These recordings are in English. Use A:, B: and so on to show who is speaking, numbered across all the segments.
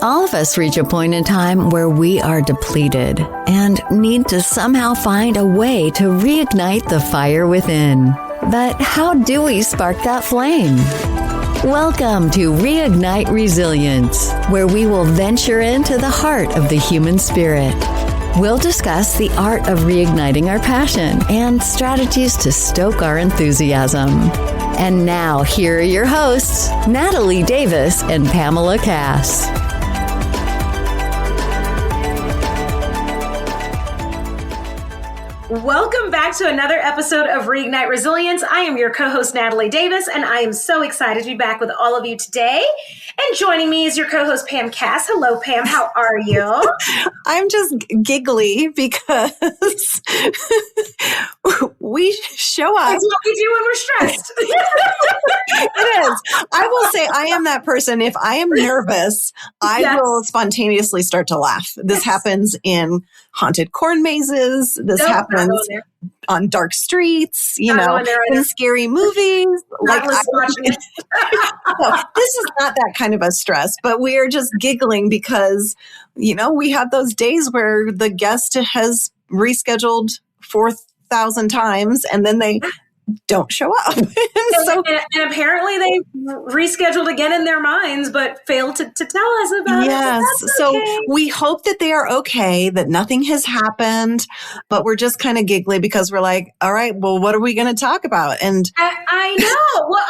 A: All of us reach a point in time where we are depleted and need to somehow find a way to reignite the fire within. But how do we spark that flame? Welcome to Reignite Resilience, where we will venture into the heart of the human spirit. We'll discuss the art of reigniting our passion and strategies to stoke our enthusiasm. And now, here are your hosts, Natalie Davis and Pamela Cass.
B: Welcome back to another episode of Reignite Resilience. I am your co-host, Natalie Davis, and I am so excited to be back with all of you today. And joining me is your co-host, Pam Cass. Hello, Pam. How are you?
C: I'm just giggly because we show up.
B: It's what we do when we're stressed.
C: It is. I will say I am that person. If I am nervous, I will spontaneously start to laugh. This happens in haunted corn mazes. This happens on dark streets, in scary movies.
B: This
C: is not that kind of a stress, but we are just giggling because, we have those days where the guest has rescheduled 4,000 times and then they don't show up.
B: and apparently they rescheduled again in their minds, but failed to tell us about it.
C: Yes. So we hope that they are okay, that nothing has happened, but we're just kind of giggly because we're like, all right, well, what are we going to talk about? And
B: I know. Well,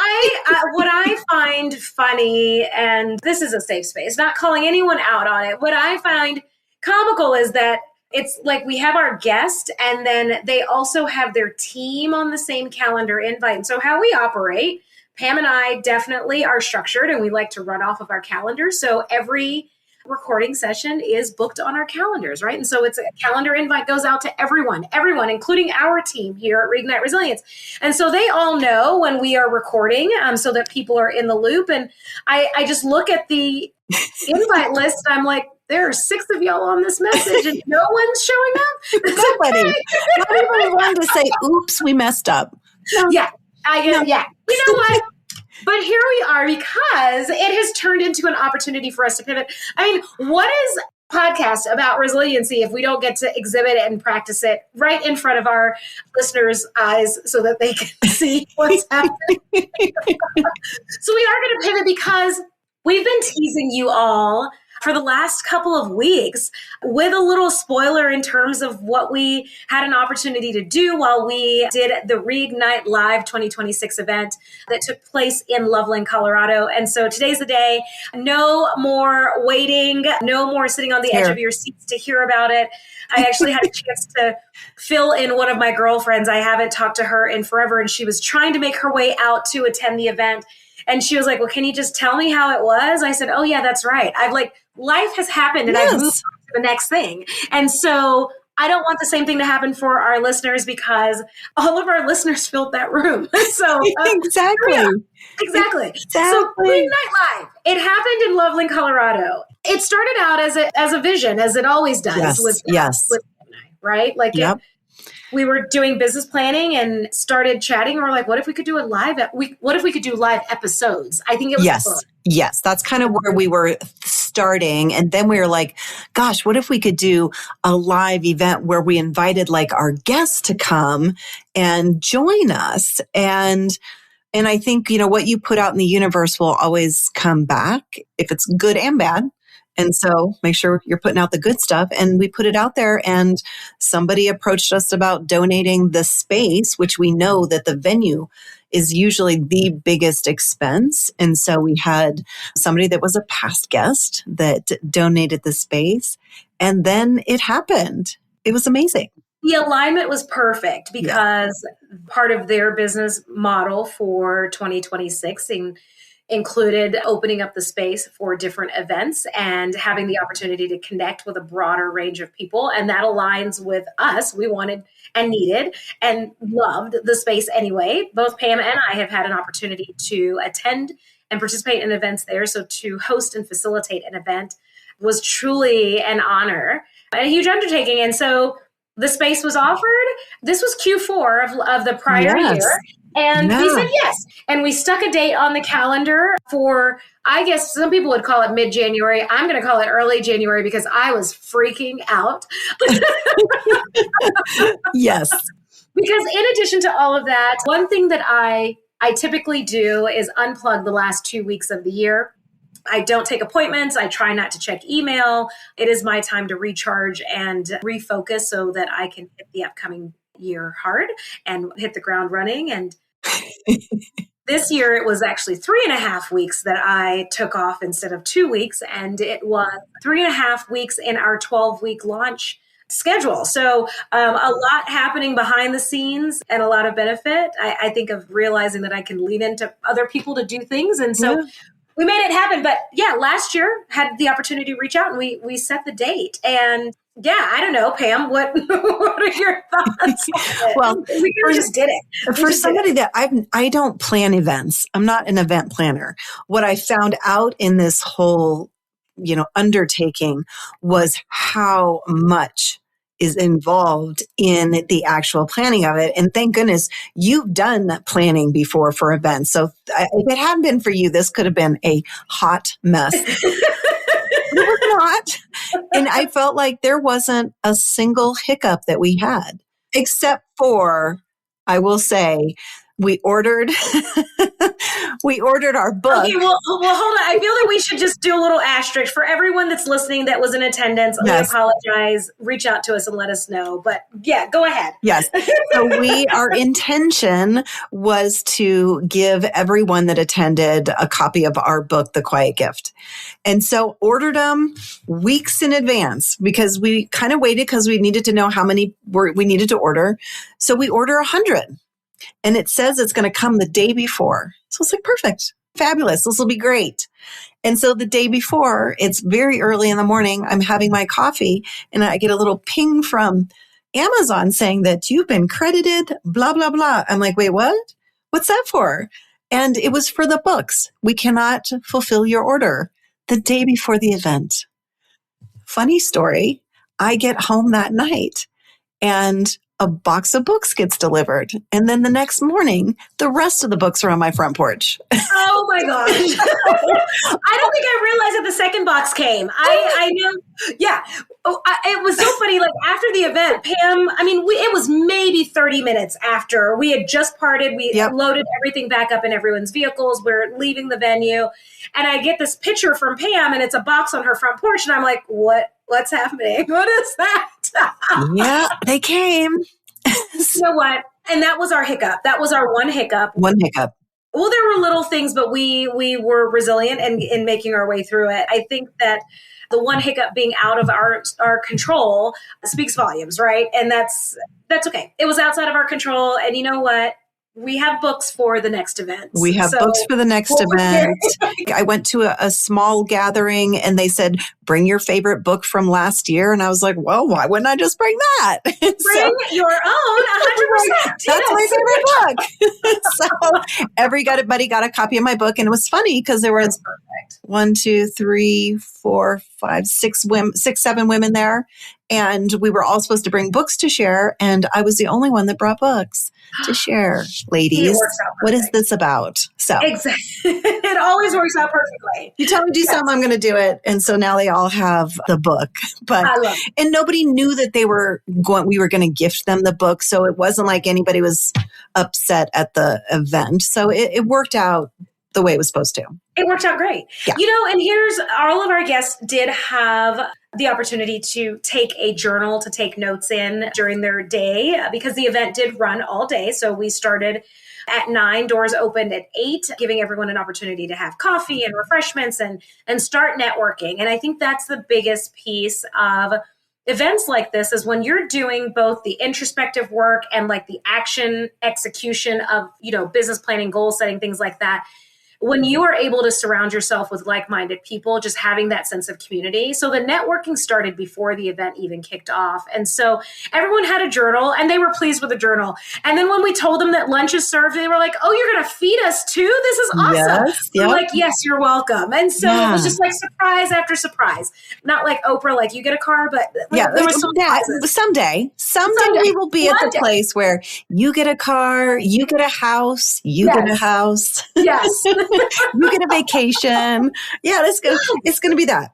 B: what I find funny, and this is a safe space, not calling anyone out on it. What I find comical is that it's like we have our guest and then they also have their team on the same calendar invite. And so how we operate, Pam and I definitely are structured and we like to run off of our calendar. So every recording session is booked on our calendars, right? And so it's a calendar invite goes out to everyone, including our team here at Reignite Resilience. And so they all know when we are recording so that people are in the loop. And I just look at the invite list and I'm like, there are 6 of y'all on this message and no one's showing up.
C: Nobody. Not even willing to say, oops, we messed up.
B: No. Yeah. You know what? But here we are because it has turned into an opportunity for us to pivot. I mean, what is a podcast about resiliency if we don't get to exhibit it and practice it right in front of our listeners' eyes so that they can see what's happening? So we are going to pivot because we've been teasing you all for the last couple of weeks with a little spoiler in terms of what we had an opportunity to do while we did the Reignite Live 2026 event that took place in Loveland, Colorado. And so today's the day. No more waiting, no more sitting on the edge of your seats to hear about it. I actually had a chance to fill in one of my girlfriends. I haven't talked to her in forever, and she was trying to make her way out to attend the event. And she was like, well, can you just tell me how it was? I said, oh, yeah, that's right. Life has happened and I've moved on to the next thing. And so I don't want the same thing to happen for our listeners because all of our listeners filled that room. So
C: Exactly.
B: So Reignite Live, it happened in Loveland, Colorado. It started out as a vision, as it always does with right? We were doing business planning and started chatting. And we're like, what if we could do a live? What if we could do live episodes? I think it was fun.
C: Yes, that's kind of where we were starting. And then we were like, gosh, what if we could do a live event where we invited our guests to come and join us? And I think, what you put out in the universe will always come back if it's good and bad. And so make sure you're putting out the good stuff. And we put it out there and somebody approached us about donating the space, which we know that the venue is usually the biggest expense. And so we had somebody that was a past guest that donated the space. And then it happened. It was amazing.
B: The alignment was perfect because part of their business model for 2026 included opening up the space for different events and having the opportunity to connect with a broader range of people. And that aligns with us. We wanted and needed and loved the space anyway. Both Pam and I have had an opportunity to attend and participate in events there. So to host and facilitate an event was truly an honor and a huge undertaking. And so the space was offered. This was Q4 of the prior year. And we
C: Yeah.
B: said yes. And we stuck a date on the calendar for, I guess some people would call it mid-January. I'm going to call it early January because I was freaking out.
C: Yes.
B: Because in addition to all of that, one thing that I typically do is unplug the last 2 weeks of the year. I don't take appointments. I try not to check email. It is my time to recharge and refocus so that I can hit the upcoming year hard and hit the ground running. And this year it was actually 3.5 weeks that I took off instead of 2 weeks. And it was 3.5 weeks in our 12-week launch schedule. So a lot happening behind the scenes and a lot of benefit. I think of realizing that I can lean into other people to do things. And so we made it happen. But yeah, last year had the opportunity to reach out and we set the date. And yeah, I don't know, Pam, what are your thoughts?
C: Well,
B: we just did it.
C: For somebody that I don't plan events. I'm not an event planner. What I found out in this whole, undertaking was how much is involved in the actual planning of it. And thank goodness you've done planning before for events. So if it hadn't been for you, this could have been a hot mess. It was not. And I felt like there wasn't a single hiccup that we had, except for, I will say, we ordered our book.
B: Okay, well, hold on. I feel that we should just do a little asterisk for everyone that's listening that was in attendance.
C: Yes.
B: We apologize. Reach out to us and let us know. But yeah, go ahead.
C: Yes. So our intention was to give everyone that attended a copy of our book, The Quiet Gift. And so ordered them weeks in advance because we kind of waited because we needed to know how many we needed to order. So we order 100. And it says it's going to come the day before. So it's like, perfect, fabulous. This will be great. And so the day before, it's very early in the morning. I'm having my coffee and I get a little ping from Amazon saying that you've been credited, blah, blah, blah. I'm like, wait, what? What's that for? And it was for the books. We cannot fulfill your order the day before the event. Funny story. I get home that night and a box of books gets delivered. And then the next morning, the rest of the books are on my front porch.
B: Oh my gosh. I don't think I realized that the second box came. I knew. Yeah. It was so funny. Like after the event, Pam, it was maybe 30 minutes after we had just parted. We loaded everything back up in everyone's vehicles. We're leaving the venue. And I get this picture from Pam and it's a box on her front porch. And I'm like, what's happening? What is that?
C: Yeah, they came.
B: You know what? And that was our hiccup. That was our one hiccup.
C: One hiccup.
B: Well, there were little things, but we were resilient in making our way through it. I think that the one hiccup being out of our control speaks volumes, right? And that's okay. It was outside of our control. And you know what? We have books for the next event.
C: We have books for the next event. I went to a small gathering and they said, bring your favorite book from last year. And I was like, well, why wouldn't I just bring that?
B: Bring your own, 100%.
C: That's my favorite book. So everybody got a copy of my book. And it was funny because there was 1, 2, 3, 4, 5, 6, 7 women there. And we were all supposed to bring books to share. And I was the only one that brought books to share. Ladies, what is this about? So
B: exactly. It always works out perfectly.
C: You tell me to do something, I'm going to do it. And so now they all have the book. But
B: I love it.
C: And nobody knew that we were going to gift them the book. So it wasn't like anybody was upset at the event. So it worked out the way it was supposed to.
B: It worked out great. Yeah. And here's all of our guests did have the opportunity to take a journal to take notes in during their day because the event did run all day. So we started at 9, doors opened at 8, giving everyone an opportunity to have coffee and refreshments and start networking. And I think that's the biggest piece of events like this is when you're doing both the introspective work and like the action execution of, business planning, goal setting, things like that. when you are able to surround yourself with like-minded people, just having that sense of community. So the networking started before the event even kicked off. And so everyone had a journal and they were pleased with the journal. And then when we told them that lunch is served, they were like, oh, you're going to feed us too? This is awesome.
C: Yes, yep.
B: Like, yes, you're welcome. And so it was just like surprise after surprise. Not like Oprah, like you get a car, but there was
C: someday we will be at the place where you get a car, you get a house, you get a house.
B: Yes.
C: You get a vacation. Yeah, it's going to be that.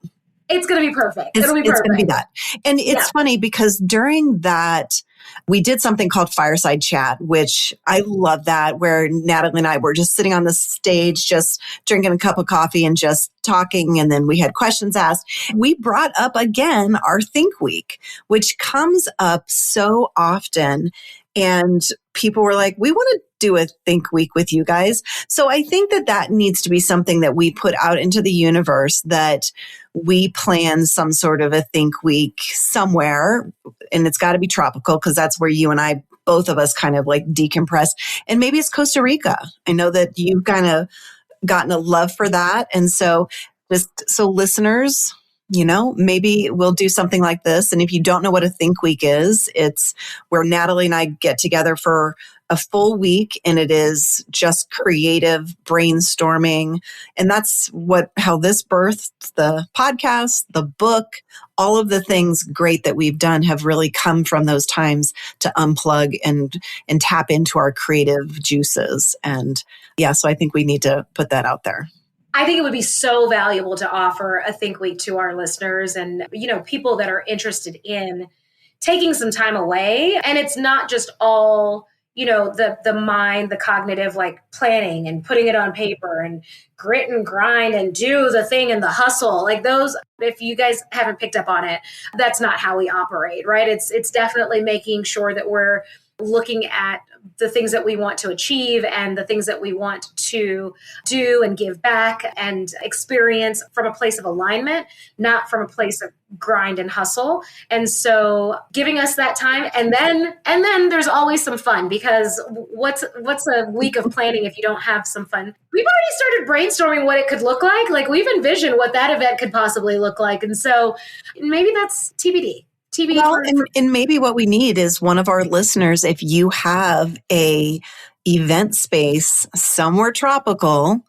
B: It's going to be perfect. It'll be perfect.
C: It's going to be that. And it's funny because during that, we did something called Fireside Chat, which I love that, where Natalie and I were just sitting on the stage, just drinking a cup of coffee and just talking. And then we had questions asked. We brought up again our Think Week, which comes up so often. And people were like, we want to do a Think Week with you guys. So I think that needs to be something that we put out into the universe, that we plan some sort of a Think Week somewhere. And it's got to be tropical because that's where you and I, both of us kind of like decompress. And maybe it's Costa Rica. I know that you've kind of gotten a love for that. And so listeners, maybe we'll do something like this. And if you don't know what a Think Week is, it's where Natalie and I get together for a full week, and it is just creative brainstorming. And that's how this birthed the podcast, the book, all of the things great that we've done have really come from those times to unplug and tap into our creative juices. And so I think we need to put that out there.
B: I think it would be so valuable to offer a Think Week to our listeners and, people that are interested in taking some time away. And it's not just all, the mind, the cognitive, like planning and putting it on paper and grit and grind and do the thing and the hustle. Like those, if you guys haven't picked up on it, that's not how we operate, right? It's definitely making sure that we're looking at the things that we want to achieve and the things that we want to do and give back and experience from a place of alignment, not from a place of grind and hustle. And so giving us that time, and then there's always some fun, because what's a week of planning if you don't have some fun? We've already started brainstorming what it could look like. Like we've envisioned what that event could possibly look like. And so maybe that's TBD.
C: Well, and maybe what we need is one of our listeners, if you have a event space somewhere tropical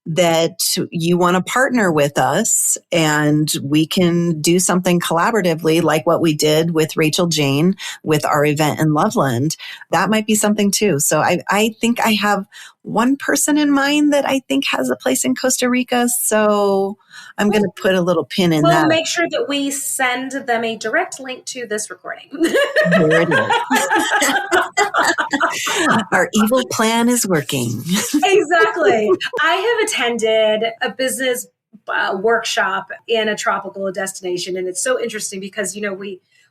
C: that you want to partner with us, and we can do something collaboratively like what we did with Rachel Jane with our event in Loveland, that might be something too. So I think I have one person in mind that I think has a place in Costa Rica. So I'm going to put a little pin in that.
B: We'll make sure that we send them a direct link to this recording.
C: There it is. Our evil plan is working.
B: Exactly. I have attended a business workshop in a tropical destination. And it's so interesting because,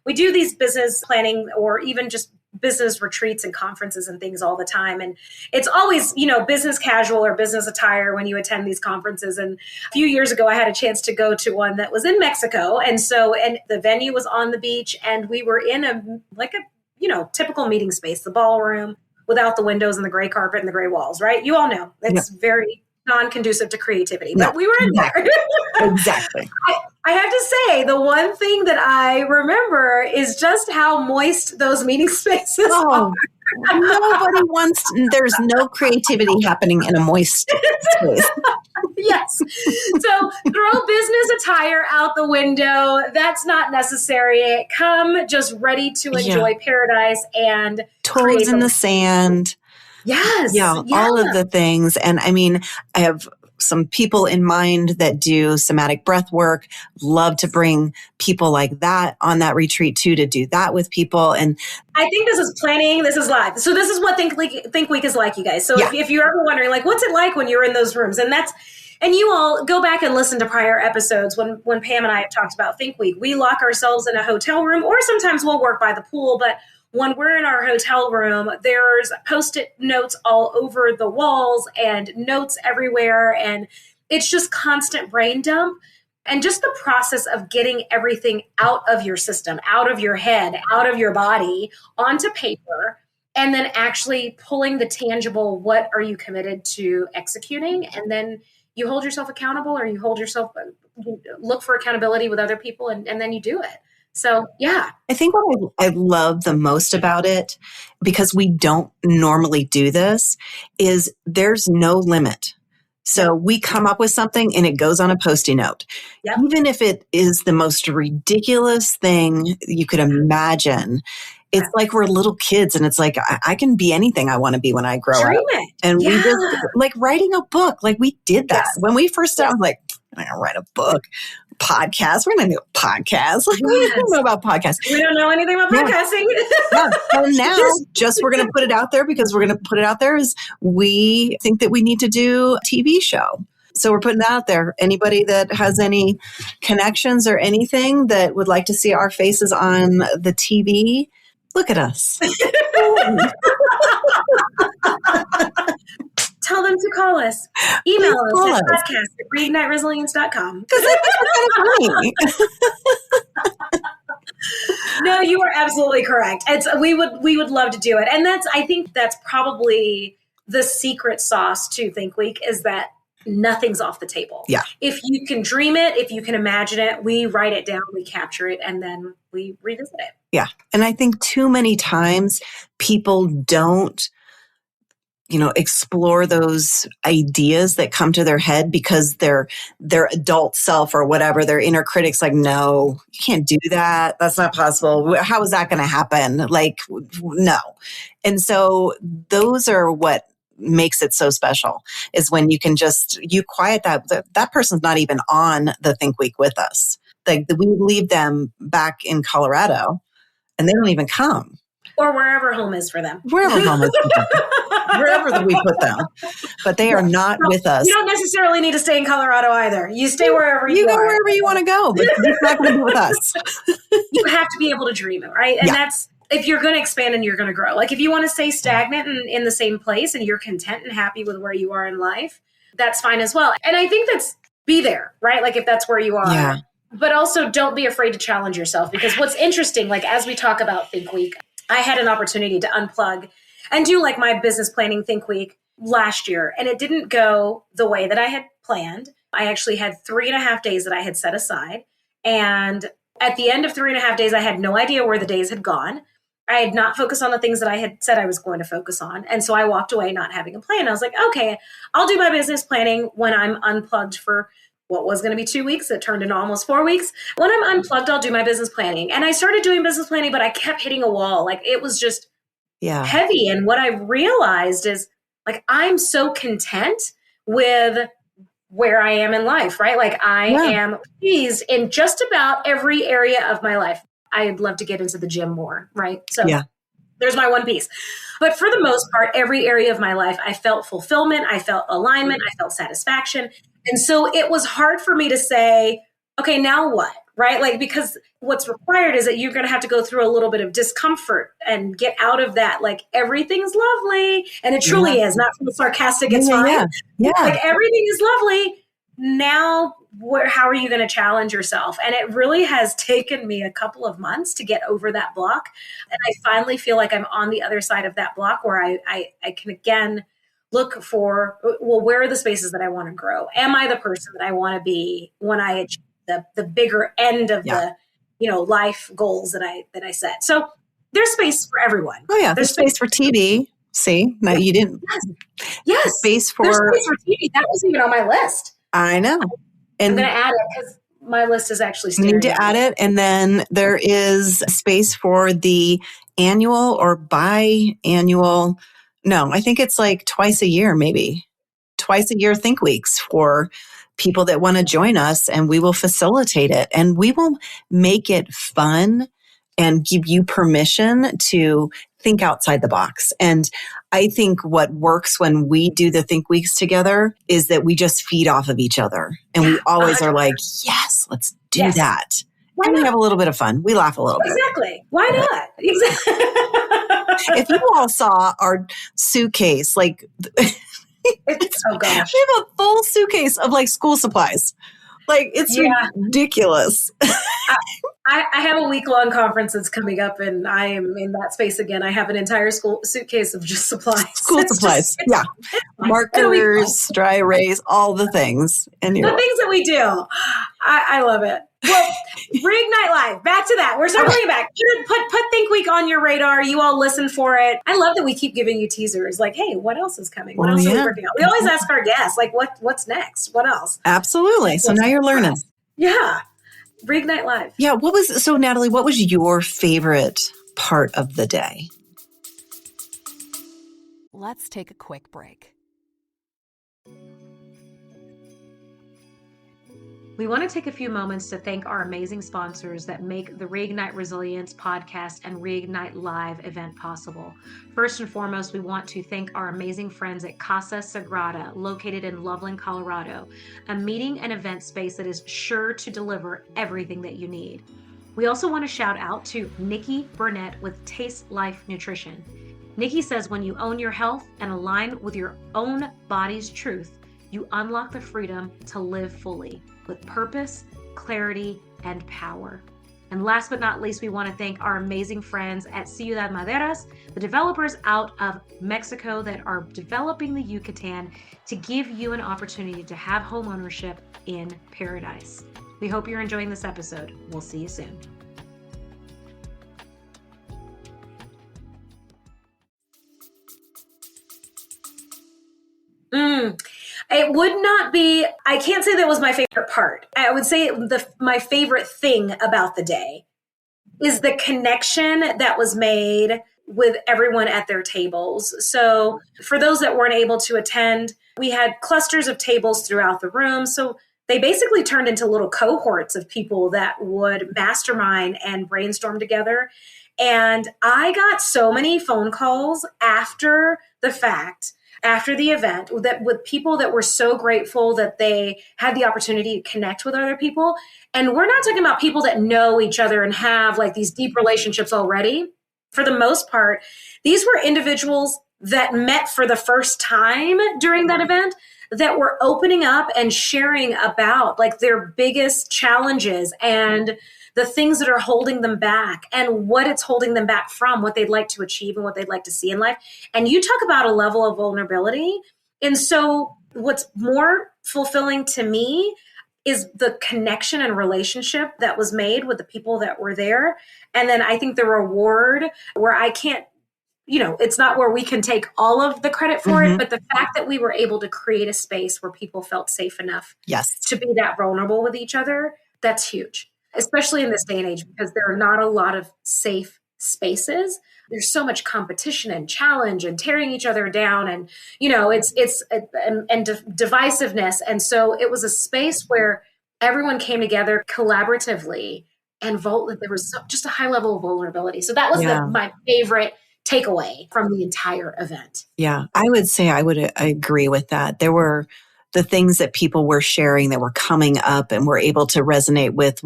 B: we do these business planning or even just business retreats and conferences and things all the time. And it's always, business casual or business attire when you attend these conferences. And a few years ago, I had a chance to go to one that was in Mexico. And the venue was on the beach, and we were in a typical meeting space, the ballroom without the windows and the gray carpet and the gray walls, right? You all know that's very non-conducive to creativity, but we were in there.
C: Exactly.
B: I have to say, the one thing that I remember is just how moist those meeting spaces are.
C: Nobody wants, there's no creativity happening in a moist space.
B: Yes. So throw business attire out the window. That's not necessary. Come just ready to enjoy paradise and
C: toes in the sand.
B: Yes.
C: Yeah, all of the things. And I mean, I have some people in mind that do somatic breath work. Love to bring people like that on that retreat too, to do that with people. And
B: I think this is planning. This is live. So this is what Think Week is like, you guys. So if you're ever wondering, like, what's it like when you're in those rooms? And you all go back and listen to prior episodes when Pam and I have talked about Think Week. We lock ourselves in a hotel room, or sometimes we'll work by the pool, but when we're in our hotel room, there's Post-it notes all over the walls and notes everywhere. And it's just constant brain dump. And just the process of getting everything out of your system, out of your head, out of your body, onto paper, and then actually pulling the tangible, what are you committed to executing? And then you hold yourself accountable, or you look for accountability with other people, and then you do it. So, yeah.
C: I think what I love the most about it, because we don't normally do this, is there's no limit. So we come up with something and it goes on a Post-it note.
B: Yep.
C: Even if it is the most ridiculous thing you could imagine, it's like we're little kids, and it's like, I can be anything I want to be when I grow
B: Dream
C: up.
B: it.
C: And we just, like writing a book, like we did that.
B: Yes.
C: When we first started, I was like, I'm going to write a book. Podcast. We're going to do a podcast. Like, we don't know about podcasts.
B: We don't know anything about podcasting.
C: Yeah. And now we're going to put it out there, because we're going to put it out there as we think that we need to do a TV show. So we're putting that out there. Anybody that has any connections or anything that would like to see our faces on the TV, look at us.
B: Tell them to call us. Email us at podcast@reigniteresilience.com.
C: Because that's kind of funny.
B: No, you are absolutely correct. We would love to do it. And I think that's probably the secret sauce to Think Week, is that nothing's off the table.
C: Yeah.
B: If you can dream it, if you can imagine it, we write it down, we capture it, and then we revisit it.
C: Yeah. And I think too many times people don't, explore those ideas that come to their head, because their adult self or whatever, their inner critic's like, no, you can't do that. That's not possible. How is that going to happen? Like, no. And so those are what makes it so special, is when you can you quiet that person's not even on the Think Week with us. Like, we leave them back in Colorado and they don't even come.
B: Or wherever home is for them.
C: Wherever home is for them. Wherever we put them. But they are not with us.
B: You don't necessarily need to stay in Colorado either. You stay wherever you
C: go
B: are.
C: Wherever you want to go, but it's not going to be with us.
B: You have to be able to dream it, right? And that's, if you're going to expand and you're going to grow. Like, if you want to stay stagnant and in the same place, and you're content and happy with where you are in life, that's fine as well. And I think be there, right? Like, if that's where you are.
C: Yeah.
B: But also, don't be afraid to challenge yourself, because what's interesting, like, as we talk about Think Week, I had an opportunity to unplug and do like my business planning Think Week last year. And it didn't go the way that I had planned. I actually had 3.5 days that I had set aside. And at the end of 3.5 days, I had no idea where the days had gone. I had not focused on the things that I had said I was going to focus on. And so I walked away not having a plan. I was like, okay, I'll do my business planning when I'm unplugged for what was going to be 2 weeks. It turned into almost 4 weeks. When I'm unplugged, I'll do my business planning. And I started doing business planning, but I kept hitting a wall. Like, it was just heavy. And what I realized is, like, I'm so content with where I am in life, right? Like, I am pleased in just about every area of my life. I'd love to get into the gym more, right? So there's my one piece. But for the most part, every area of my life, I felt fulfillment, I felt alignment, I felt satisfaction. And so it was hard for me to say, okay, now what? Right? Like, because what's required is that you're going to have to go through a little bit of discomfort and get out of that. Like, everything's lovely. And it truly is, not from the sarcastic. It's fine.
C: Yeah.
B: Like, everything is lovely. Now, how are you going to challenge yourself? And it really has taken me a couple of months to get over that block. And I finally feel like I'm on the other side of that block, where I can again look for, well, where are the spaces that I want to grow? Am I the person that I want to be when I achieve the bigger end of the, life goals that I set? So there's space for everyone.
C: Oh yeah. There's space for TV. See, now you didn't.
B: Yes.
C: Space for
B: TV. That was even on my list.
C: I know. And
B: I'm going to add it, because my list is actually
C: you need to add it. And then there is space for the annual or biannual. No, I think it's like twice a year, maybe twice a year Think Weeks for people that want to join us, and we will facilitate it, and we will make it fun and give you permission to think outside the box. And I think what works when we do the Think Weeks together is that we just feed off of each other, and we always are like, yes, let's do that. And we have a little bit of fun. We laugh a little bit.
B: Exactly. Why not? Exactly.
C: If you all saw our suitcase, like,
B: oh gosh,
C: we have a full suitcase of like school supplies. Like, it's ridiculous.
B: I have a week-long conference that's coming up, and I am in that space again. I have an entire school suitcase of just supplies.
C: School supplies. Markers, dry erase, all the things. And
B: the things that we do. I love it. Well, Reignite Live. Back to that. We're circling back. Put Think Week on your radar. You all listen for it. I love that we keep giving you teasers. Like, hey, what else is coming? What else are we working on? We always ask our guests, like, what's next? What else?
C: Absolutely. So now you're learning.
B: Yeah. Reignite Live.
C: Yeah. So Natalie, what was your favorite part of the day?
D: Let's take a quick break.
B: We want to take a few moments to thank our amazing sponsors that make the Reignite Resilience podcast and Reignite Live event possible. First and foremost, we want to thank our amazing friends at Casa Sagrada, located in Loveland, Colorado, a meeting and event space that is sure to deliver everything that you need. We also want to shout out to Nikki Burnett with Taste Life Nutrition. Nikki says when you own your health and align with your own body's truth, you unlock the freedom to live fully with purpose, clarity, and power. And last but not least, we want to thank our amazing friends at Ciudad Maderas, the developers out of Mexico that are developing the Yucatan to give you an opportunity to have home ownership in paradise. We hope you're enjoying this episode. We'll see you soon. It would not be, I can't say that was my favorite part. I would say my favorite thing about the day is the connection that was made with everyone at their tables. So for those that weren't able to attend, we had clusters of tables throughout the room. So they basically turned into little cohorts of people that would mastermind and brainstorm together. And I got so many phone calls after the fact, after the event, that with people that were so grateful that they had the opportunity to connect with other people. And we're not talking about people that know each other and have like these deep relationships already. For the most part, these were individuals that met for the first time during that event that were opening up and sharing about like their biggest challenges and the things that are holding them back and what it's holding them back from, what they'd like to achieve and what they'd like to see in life. And you talk about a level of vulnerability. And so what's more fulfilling to me is the connection and relationship that was made with the people that were there. And then I think the reward where I can't, it's not where we can take all of the credit for it, but the fact that we were able to create a space where people felt safe enough to be that vulnerable with each other, that's huge. Especially in this day and age, because there are not a lot of safe spaces. There's so much competition and challenge and tearing each other down, and divisiveness. And so it was a space where everyone came together collaboratively, and there was just a high level of vulnerability. So that was my favorite takeaway from the entire event.
C: Yeah, I would say I agree with that. There were the things that people were sharing that were coming up and were able to resonate with,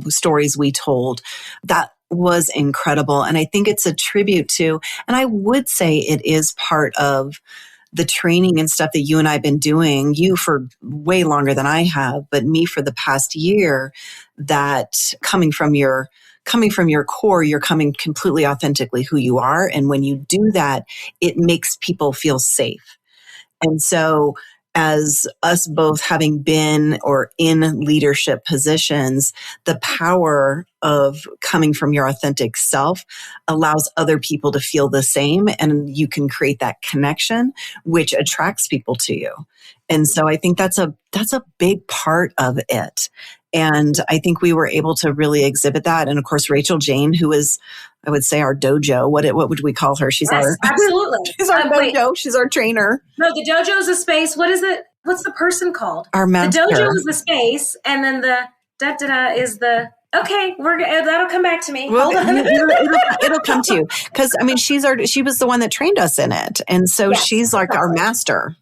C: stories we told. That was incredible. And I think it's a tribute to, and I would say it is part of the training and stuff that you and I have been doing, you for way longer than I have, but me for the past year, that coming from your core, you're coming completely authentically who you are. And when you do that, it makes people feel safe. And so as us both having been or in leadership positions, the power of coming from your authentic self allows other people to feel the same, and you can create that connection, which attracts people to you. And so I think that's a big part of it. And I think we were able to really exhibit that. And of course, Rachel Jane, who is, I would say, our dojo. What would we call her? She's
B: absolutely.
C: She's our dojo. She's our trainer.
B: No, the dojo is a space. What is it? What's the person called?
C: Our master.
B: The dojo is the space, and then the da-da-da is the. Okay, that'll come back to me.
C: Well,
B: hold on.
C: It'll come to you, because I mean, she was the one that trained us in it, and so she's like our master.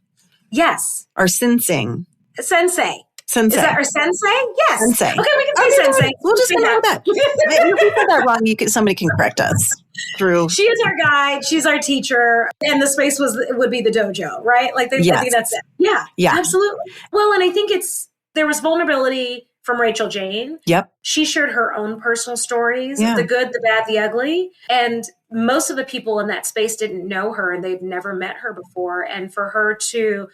B: Yes.
C: Our sensei.
B: Sensei.
C: Sensei.
B: Is that our sensei? Yes.
C: Sensei.
B: Okay, we can say sensei.
C: We'll just say that. If we said that wrong, somebody can correct us through.
B: She is our guide. She's our teacher, and the space would be the dojo, right? Like I think that's it. Yeah. Absolutely. Well, and I think it's there was vulnerability from Rachel Jane.
C: Yep.
B: She shared her own personal stories,
C: Yeah.
B: the good, the bad, the ugly. And most of the people in that space didn't know her and they'd never met her before. And for her to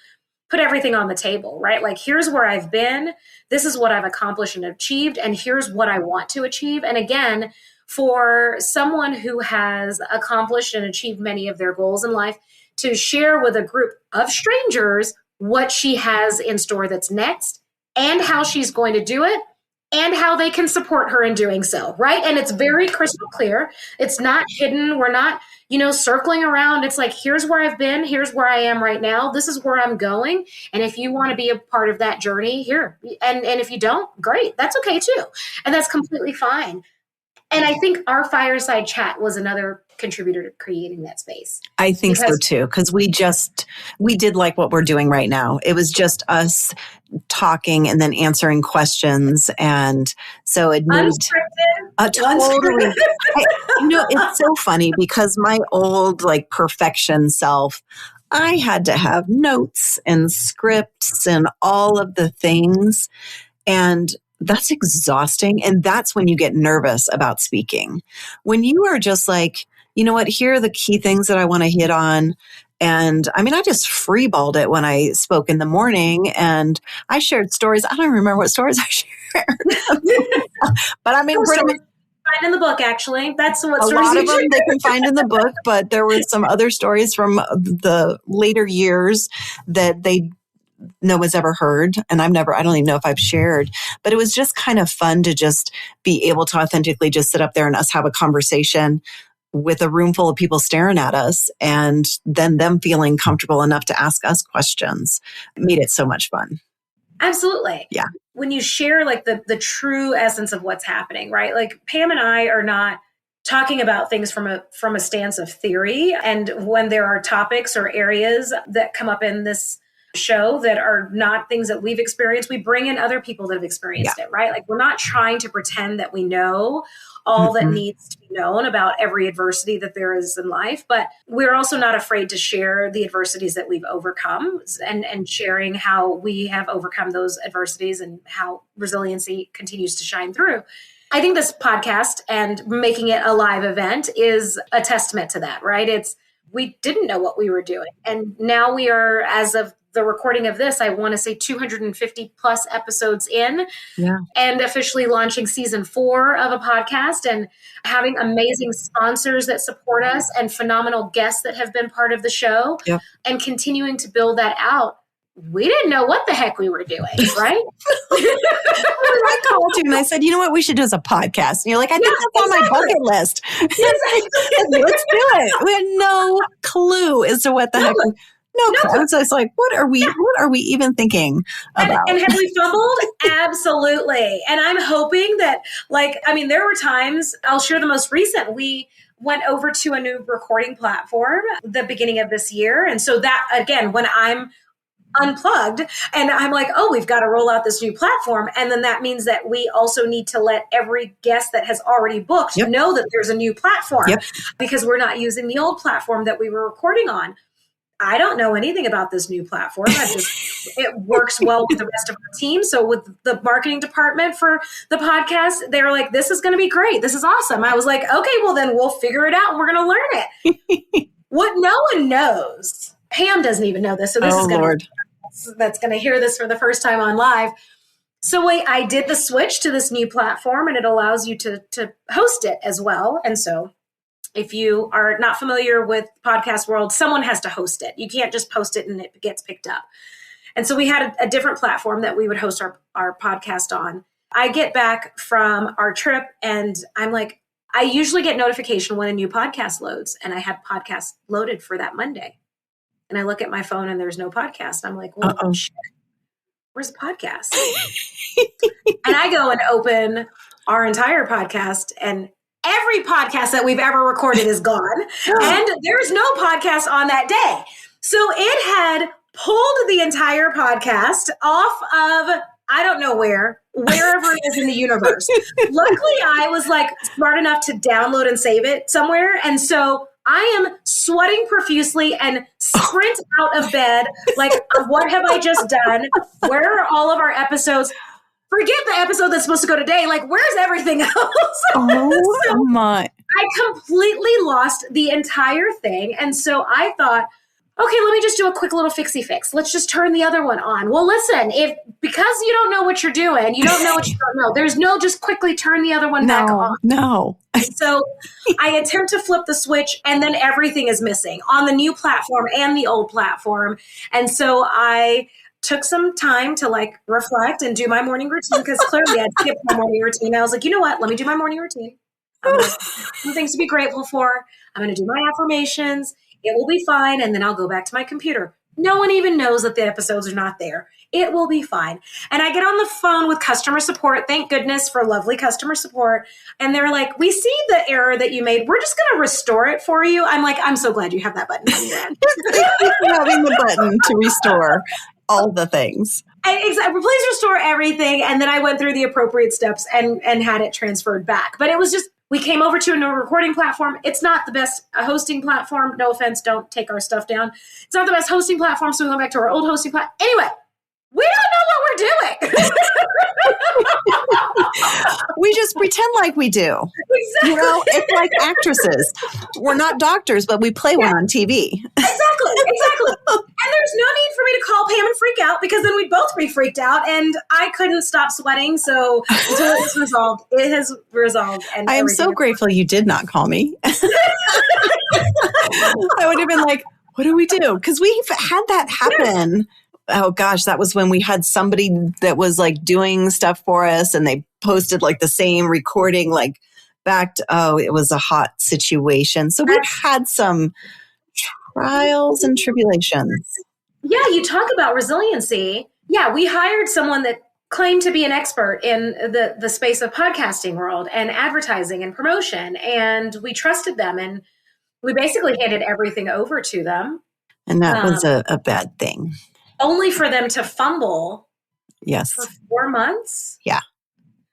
B: put everything on the table, right? Like, here's where I've been. This is what I've accomplished and achieved. And here's what I want to achieve. And again, for someone who has accomplished and achieved many of their goals in life, to share with a group of strangers what she has in store that's next and how she's going to do it and how they can support her in doing so, right? And it's very crystal clear. It's not hidden. We're not, circling around. It's like, here's where I've been. Here's where I am right now. This is where I'm going. And if you want to be a part of that journey, here. And if you don't, great. That's okay too. And that's completely fine. And I think our fireside chat was another contributor to creating that space.
C: I think so too, because we did like what we're doing right now. It was just us talking and then answering questions. And so it moved. Totally. It's so funny because my old perfection self, I had to have notes and scripts and all of the things. And that's exhausting. And that's when you get nervous about speaking. When you are just like, you know what, here are the key things that I want to hit on. And I just freeballed it when I spoke in the morning and I shared stories. I don't remember what stories I shared. But pretty much
B: find in the book, actually. That's what
C: a
B: stories
C: lot of them
B: shared.
C: they can find in the book, but there were some other stories from the later years that no one's ever heard. And I don't even know if I've shared, but it was just kind of fun to just be able to authentically just sit up there and us have a conversation with a room full of people staring at us and then them feeling comfortable enough to ask us questions. It made it so much fun.
B: Absolutely.
C: Yeah.
B: When you share the true essence of what's happening, right? Like Pam and I are not talking about things from a stance of theory. And when there are topics or areas that come up in this show that are not things that we've experienced, we bring in other people that have experienced it, right? Like, we're not trying to pretend that we know all that needs to be known about every adversity that there is in life, but we're also not afraid to share the adversities that we've overcome and sharing how we have overcome those adversities and how resiliency continues to shine through. I think this podcast and making it a live event is a testament to that, right? We didn't know what we were doing. And now we are, as of the recording of this, I want to say 250 plus episodes in, and officially launching season 4 of a podcast and having amazing sponsors that support us and phenomenal guests that have been part of the show and continuing to build that out. We didn't know what the heck we were doing, right?
C: I called you and I said, you know what we should do as a podcast? And you're like, I think that's on my bucket list. Let's do it. We had no clue as to what the heck. No. So it's like, what are we even thinking about?
B: And have we fumbled? Absolutely. And I'm hoping that, there were times, I'll share the most recent, we went over to a new recording platform the beginning of this year. And so that, again, when I'm unplugged and I'm like, oh, we've got to roll out this new platform. And then that means that we also need to let every guest that has already booked know that there's a new platform because we're not using the old platform that we were recording on. I don't know anything about this new platform. It works well with the rest of our team. So with the marketing department for the podcast, they were like, this is going to be great. This is awesome. I was like, okay, well then we'll figure it out and we're going to learn it. What no one knows, Pam doesn't even know this. So this is going to that's going to hear this for the first time on live. So I did the switch to this new platform and it allows you to host it as well. And so if you are not familiar with podcast world, someone has to host it. You can't just post it and it gets picked up. And so we had a different platform that we would host our podcast on. I get back from our trip and I'm like, I usually get notification when a new podcast loads, and I had podcasts loaded for that Monday. And I look at my phone and there's no podcast. I'm like, well, shit, where's the podcast? And I go and open our entire podcast and every podcast that we've ever recorded is gone. And there's no podcast on that day. So it had pulled the entire podcast off of, I don't know wherever it is in the universe. Luckily, I was smart enough to download and save it somewhere. And so I am sweating profusely and sprint out of bed. Like, what have I just done? Where are all of our episodes? Forget the episode that's supposed to go today. Like, where's everything else?
C: Oh my.
B: I completely lost the entire thing. And so I thought, okay, let me just do a quick little fixie fix. Let's just turn the other one on. Well, listen, because you don't know what you're doing, you don't know what you don't know. There's no just quickly turn the other one back on.
C: No.
B: So I attempt to flip the switch and then everything is missing on the new platform and the old platform. And so I took some time to like reflect and do my morning routine because clearly I'd skipped my morning routine. I was like, you know what? Let me do my morning routine. I'm going to do things to be grateful for. I'm going to do my affirmations. It will be fine. And then I'll go back to my computer. No one even knows that the episodes are not there. It will be fine. And I get on the phone with customer support. Thank goodness for lovely customer support. And they're like, we see the error that you made. We're just going to restore it for you. I'm like, I'm so glad you have that button on your end.
C: Thank you for having the button to restore all the things.
B: Exactly. Please restore everything. And then I went through the appropriate steps and had it transferred back. But it was just, we came over to a new recording platform. It's not the best hosting platform. No offense. Don't take our stuff down. It's not the best hosting platform. So we went back to our old hosting platform. Anyway, we don't know what we're doing.
C: We just pretend like we do.
B: Exactly.
C: You know, it's like actresses. We're not doctors, but we play one on TV.
B: Exactly. And there's no need for me to call Pam and freak out because then we'd both be freaked out and I couldn't stop sweating. So until it was resolved, it has resolved. And
C: I am so grateful you did not call me. I would have been like, what do we do? Because we've had that happen. Oh gosh, that was when we had somebody that was like doing stuff for us and they posted like the same recording like back to, it was a hot situation. So we've had some trials and tribulations.
B: Yeah, you talk about resiliency. Yeah, we hired someone that claimed to be an expert in the space of podcasting world and advertising and promotion. And we trusted them and we basically handed everything over to them.
C: And that was a bad thing.
B: Only for them to fumble.
C: Yes.
B: For 4 months.
C: Yeah.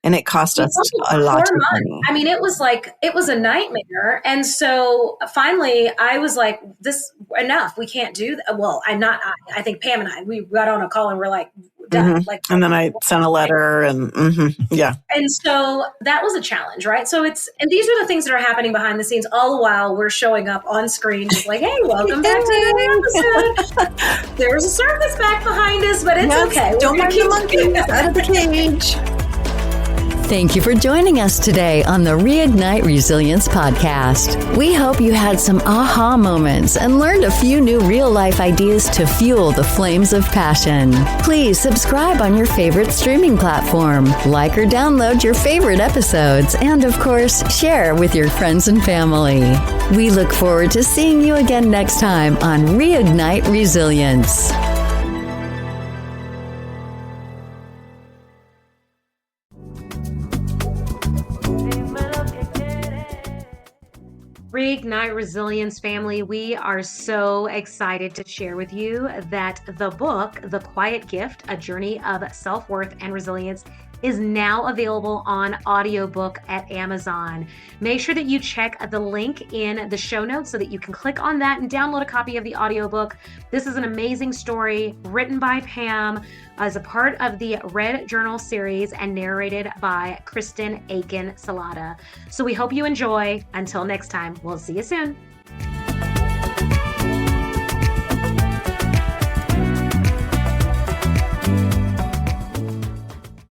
C: And it cost us a lot of money.
B: I mean, it was a nightmare. And so finally I was like, enough. We can't do that. Well, I think Pam and I, we got on a call and we're like, done.
C: Mm-hmm. And then I sent a letter and yeah.
B: And so that was a challenge, right? So and these are the things that are happening behind the scenes all the while we're showing up on screen just like, hey, welcome back to the episode. There's a circus back behind us, but it's okay.
C: Don't mind the monkeys out of the cage.
A: Thank you for joining us today on the Reignite Resilience podcast. We hope you had some aha moments and learned a few new real-life ideas to fuel the flames of passion. Please subscribe on your favorite streaming platform, like or download your favorite episodes, and of course, share with your friends and family. We look forward to seeing you again next time on Reignite Resilience.
B: Reignite Resilience family, we are so excited to share with you that the book, The Quiet Gift, A Journey of Self-Worth and Resilience, is now available on audiobook at Amazon. Make sure that you check the link in the show notes so that you can click on that and download a copy of the audiobook. This is an amazing story written by Pam as a part of the Red Journal series and narrated by Kristen Aiken Salata. So we hope you enjoy. Until next time, we'll see you soon.